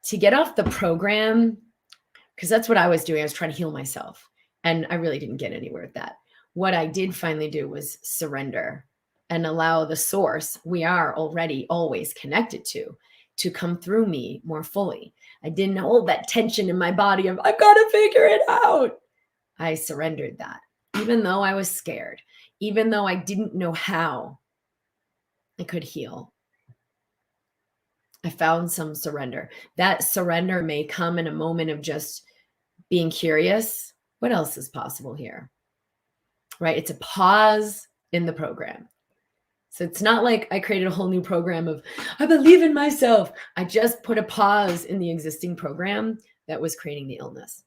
To get off the program, because that's what I was doing. I was trying to heal myself. And I really didn't get anywhere with that. What I did finally do was surrender and allow the source we are already always connected to come through me more fully. I didn't hold that tension in my body of, I've got to figure it out. I surrendered that, even though I was scared, even though I didn't know how I could heal. I found some surrender. That surrender may come in a moment of just being curious. What else is possible here? Right? It's a pause in the program. So it's not like I created a whole new program of, I believe in myself. I just put a pause in the existing program that was creating the illness.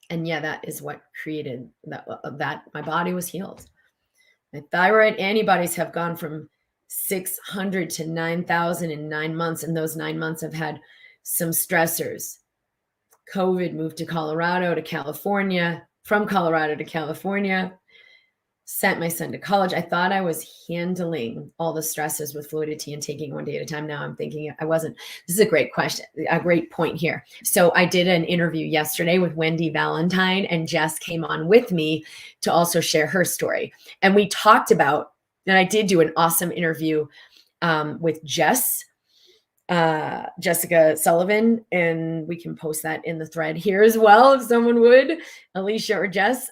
And yeah, that is what created that my body was healed. My thyroid antibodies have gone from 600 to 9,000 in 9 months. And those 9 months have had some stressors. COVID, moved to Colorado to California, from Colorado to California, sent my son to college. I thought I was handling all the stresses with fluidity and taking one day at a time. Now I'm thinking I wasn't. This is a great question, a great point here. So I did an interview yesterday with Wendy Valentine, and Jess came on with me to also share her story. And we talked about, and I did do an awesome interview with Jessica Sullivan, and we can post that in the thread here as well if someone would, Alicia or Jess.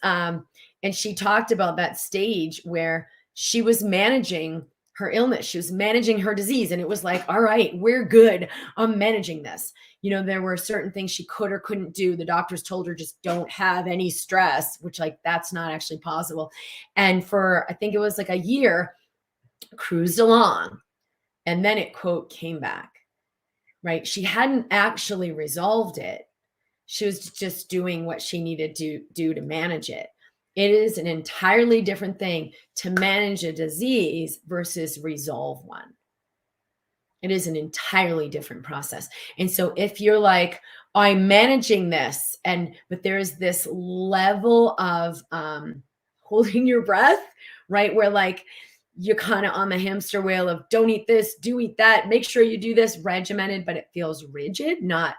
And she talked about that stage where she was managing her illness. She was managing her disease. And it was like, all right, we're good. I'm managing this. There were certain things she could or couldn't do. The doctors told her just don't have any stress, which that's not actually possible. And for, I think it was like a year, cruised along. And then it, quote, came back, right? She hadn't actually resolved it. She was just doing what she needed to do to manage it. It is an entirely different thing to manage a disease versus resolve one. It is an entirely different process. And so if you're like, I'm managing this, but there's this level of holding your breath, right? Where you're kind of on the hamster wheel of don't eat this, do eat that, make sure you do this, regimented, but it feels rigid, not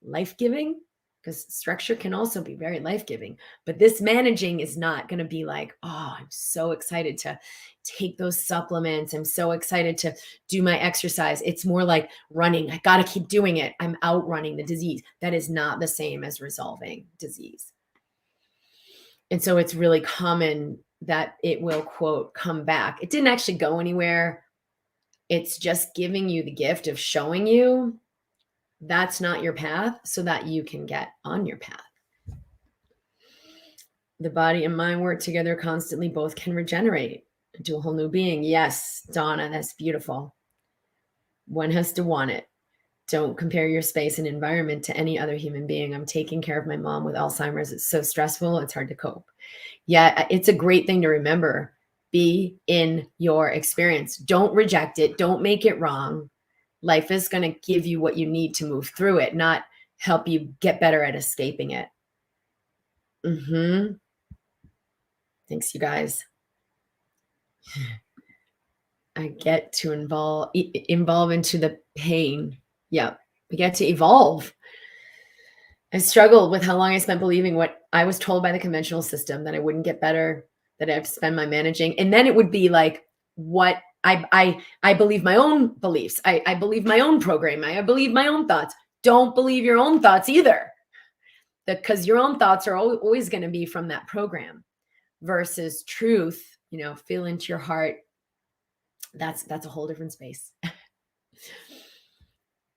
life-giving. because structure can also be very life-giving. But this managing is not going to be like, oh, I'm so excited to take those supplements. I'm so excited to do my exercise. It's more like running. I got to keep doing it. I'm outrunning the disease. That is not the same as resolving disease. And so it's really common that it will, quote, come back. It didn't actually go anywhere. It's just giving you the gift of showing you that's not your path so that you can get on your path. The body and mind work together constantly. Both can regenerate into a whole new being. Yes, Donna, that's beautiful. One has to want it. Don't compare your space and environment to any other human being. I'm taking care of my mom with Alzheimer's. It's so stressful. It's hard to cope. Yeah, it's a great thing to remember. Be in your experience. Don't reject it. Don't make it wrong. Life is going to give you what you need to move through it, not help you get better at escaping it. Thanks, you guys. I get to evolve into the pain. Yeah, we get to evolve. I struggled with how long I spent believing what I was told by the conventional system, that I wouldn't get better, that I have to spend my managing. And then it would be like what I believe my own beliefs. I believe my own programming. I believe my own thoughts. Don't believe your own thoughts either. Because your own thoughts are always going to be from that program versus truth, feel into your heart. That's a whole different space.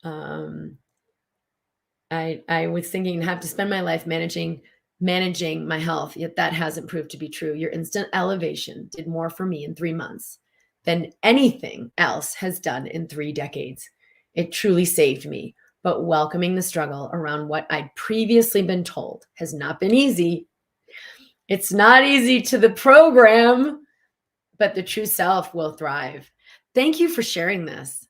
I was thinking I have to spend my life managing my health, yet that hasn't proved to be true. Your instant elevation did more for me in 3 months than anything else has done in 3 decades. It truly saved me, but welcoming the struggle around what I'd previously been told has not been easy. It's not easy to the program, but the true self will thrive. Thank you for sharing this.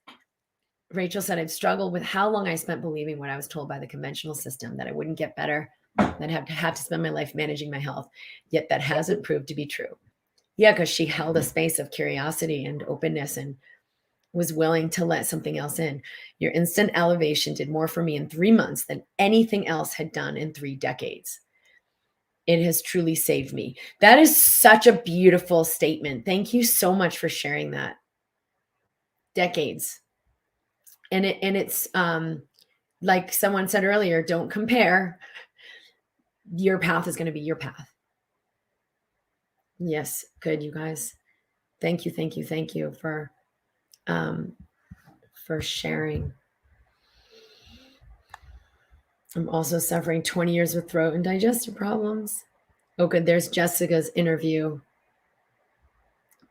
Rachel said, I've struggled with how long I spent believing what I was told by the conventional system, that I wouldn't get better, that I'd have to spend my life managing my health, yet that hasn't proved to be true. Yeah, because she held a space of curiosity and openness and was willing to let something else in. Your instant elevation did more for me in 3 months than anything else had done in 3 decades. It has truly saved me. That is such a beautiful statement. Thank you so much for sharing that. Decades. And it's like someone said earlier, don't compare. Your path is going to be your path. Yes, good, you guys. Thank you for sharing. I'm also suffering 20 years with throat and digestive problems. Oh, good. There's Jessica's interview.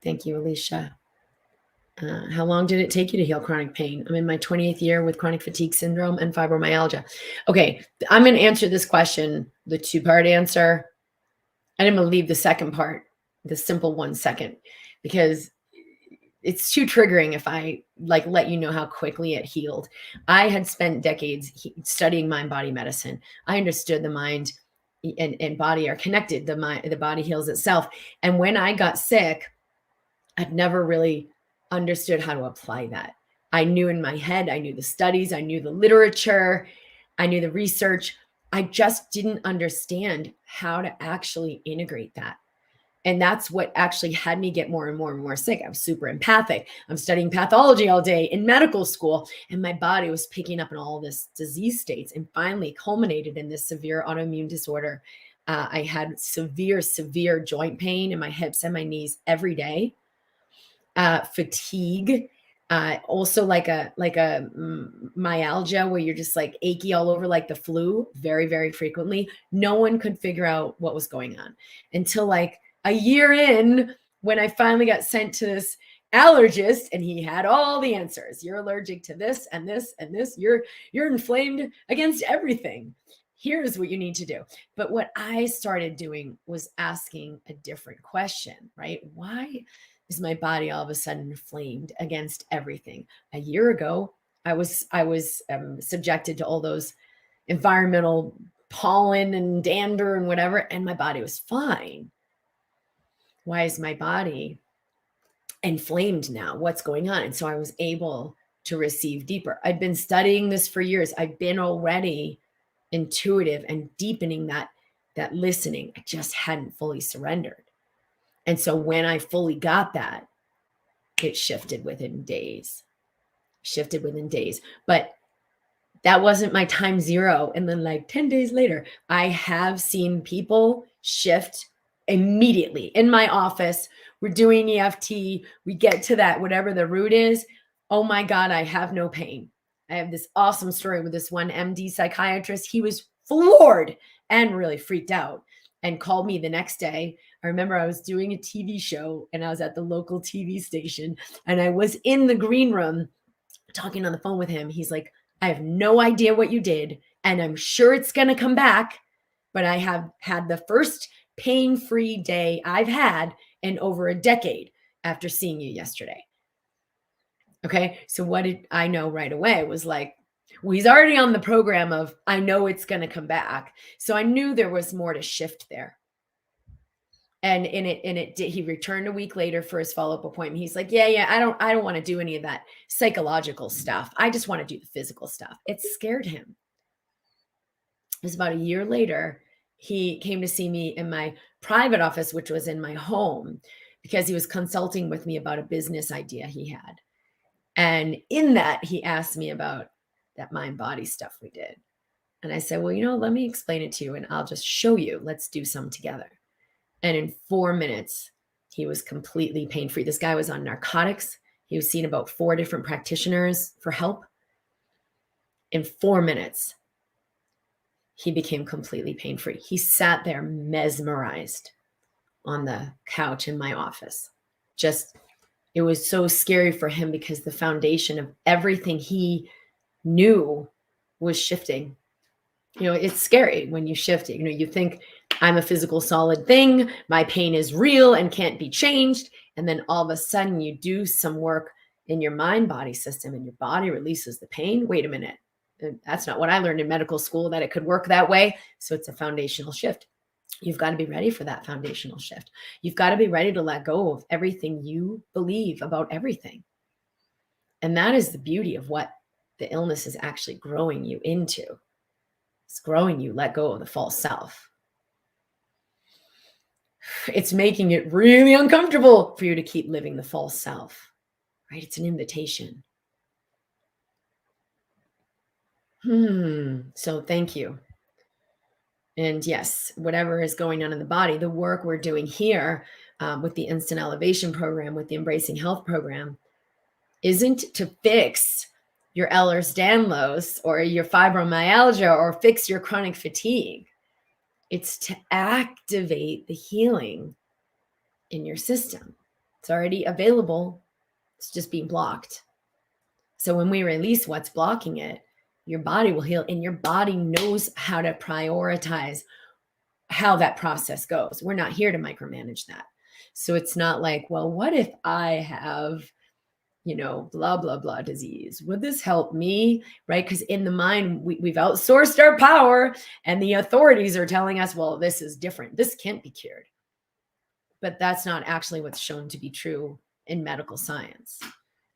Thank you, Alicia. How long did it take you to heal chronic pain? I'm in my 28th year with chronic fatigue syndrome and fibromyalgia. Okay, I'm going to answer this question, the 2-part answer. And I'm going to leave the second part, the simple 1 second, because it's too triggering if I let you know how quickly it healed. I had spent decades studying mind-body medicine. I understood the mind and body are connected. The body heals itself. And when I got sick, I'd never really understood how to apply that. I knew in my head, I knew the studies, I knew the literature, I knew the research. I just didn't understand how to actually integrate that. And that's what actually had me get more and more and more sick. I was super empathic. I'm studying pathology all day in medical school, and my body was picking up in all this disease states and finally culminated in this severe autoimmune disorder. I had severe joint pain in my hips and my knees every day. Fatigue, also like a myalgia where you're just achy all over like the flu very, very frequently. No one could figure out what was going on until a year in, when I finally got sent to this allergist and he had all the answers. You're allergic to this and this and this. You're inflamed against everything. Here's what you need to do. But what I started doing was asking a different question, right? Why is my body all of a sudden inflamed against everything? A year ago, I was subjected to all those environmental pollen and dander and whatever, and my body was fine. Why is my body inflamed now? What's going on? And so I was able to receive deeper. I've been studying this for years. I've been already intuitive and deepening that listening. I just hadn't fully surrendered. And so when I fully got that, it shifted within days. But that wasn't my time zero. And then like 10 days later, I have seen people shift immediately in my office. We're doing EFT. We get to that, whatever the root is. Oh my God, I have no pain. I have this awesome story with this one MD psychiatrist. He was floored and really freaked out and called me the next day. I remember I was doing a TV show and I was at the local TV station and I was in the green room talking on the phone with him. He's like, I have no idea what you did, and I'm sure it's going to come back, but I have had the first pain-free day I've had in over a decade after seeing you yesterday. Okay. So what did I know right away was like, well, he's already on the program of, I know it's going to come back. So I knew there was more to shift there. And he returned a week later for his follow-up appointment. He's like, yeah, I don't want to do any of that psychological stuff. I just want to do the physical stuff. It scared him. It was about a year later, he came to see me in my private office, which was in my home, because he was consulting with me about a business idea he had. And in that, he asked me about that mind-body stuff we did. And I said, well, let me explain it to you and I'll just show you. Let's do some together. And in 4 minutes, he was completely pain-free. This guy was on narcotics. He was seeing about 4 different practitioners for help. In 4 minutes, he became completely pain-free. He sat there mesmerized on the couch in my office. It was so scary for him because the foundation of everything he knew was shifting. It's scary when you shift it. You think I'm a physical solid thing. My pain is real and can't be changed. And then all of a sudden you do some work in your mind-body system and your body releases the pain. Wait a minute. That's not what I learned in medical school, that it could work that way. So it's a foundational shift. You've got to be ready for that foundational shift. You've got to be ready to let go of everything you believe about everything. And that is the beauty of what the illness is actually growing you into. It's growing you, let go of the false self. It's making it really uncomfortable for you to keep living the false self, right? It's an invitation. So thank you. And yes, whatever is going on in the body, the work we're doing here with the Instant Elevation program, with the Embracing Health program, isn't to fix your Ehlers-Danlos or your fibromyalgia or fix your chronic fatigue. It's to activate the healing in your system. It's already available. It's just being blocked. So when we release what's blocking it, your body will heal, and your body knows how to prioritize how that process goes. We're not here to micromanage that. So it's not like, well, what if I have, blah, blah, blah disease? Would this help me? Right? Because in the mind, we've outsourced our power and the authorities are telling us, well, this is different. This can't be cured. But that's not actually what's shown to be true in medical science.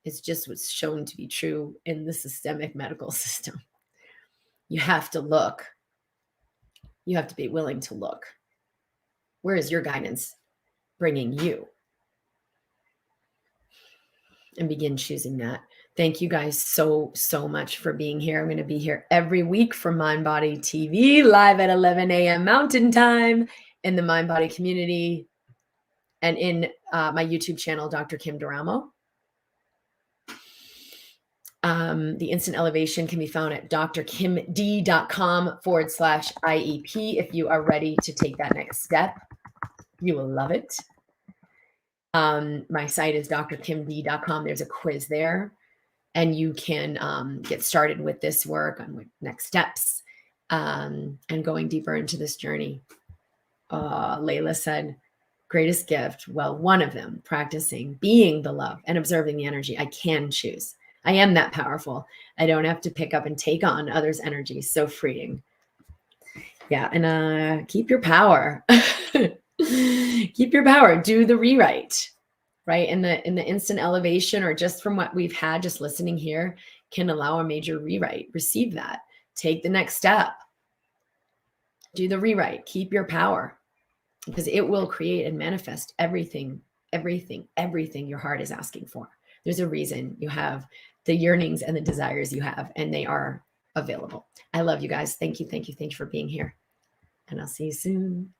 It's just what's shown to be true in the systemic medical system. You have to look. You have to be willing to look. Where is your guidance bringing you? And begin choosing that. Thank you guys so much for being here. I'm going to be here every week for MindBody TV, live at 11 a.m. Mountain Time in the MindBody community and in my YouTube channel, Dr. Kim Duramo. The Instant Elevation can be found at drkimd.com/IEP. If you are ready to take that next step, you will love it. My site is drkimd.com. There's a quiz there, and you can get started with this work on next steps and going deeper into this journey. Layla said, greatest gift. Well, one of them, practicing being the love and observing the energy. I can choose. I am that powerful. I don't have to pick up and take on others' energy. So freeing. Yeah. And keep your power. Keep your power. Do the rewrite, right? In the Instant Elevation, or just from what we've had, just listening here can allow a major rewrite. Receive that. Take the next step. Do the rewrite. Keep your power, because it will create and manifest everything your heart is asking for. There's a reason you have the yearnings and the desires you have, and they are available. I love you guys. Thank you for being here, and I'll see you soon.